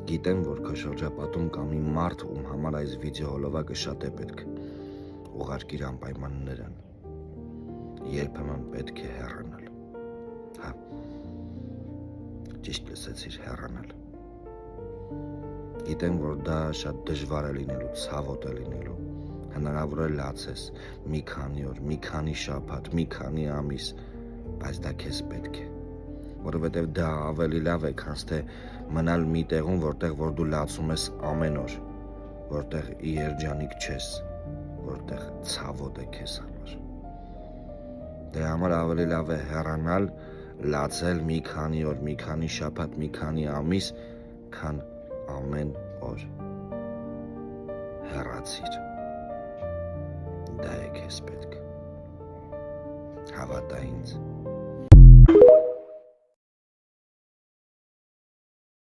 Գիտեմ, որ քո շրջապատում կա մի մարդ, ում համար այս վիդեո հոլովակը շատ է պետք։ Ուղարկիր անպայման նրան։ Երբեմն պետք է հեռանալ։ Հա, ճիշտ լսեցիր, հեռանալ։ Գիտեմ, որ դա շատ դժվար է լինելու, ցավոտ է լինելու։ Հնարավոր է լացես մի քանի օր, մի քանի շաբաթ, մի քանի ամիս, բայց դա քեզ պետք է։ Որովհետև դա ավելի լավ է, քան թե մնալ մի տեղում, որտեղ որ դու լացում ես ամեն օր, որտեղ երջանիկ չես, որտեղ ցավոտ է քեզ համար։ Դրա համար ավելի լավ է հեռանալ, լացել մի քանի օր, մի քանի շաբաթ, մի քանի ամիս, քան ամեն օր։ Հեռացիր։ Դա է քեզ պետք։ Հավատա ինձ։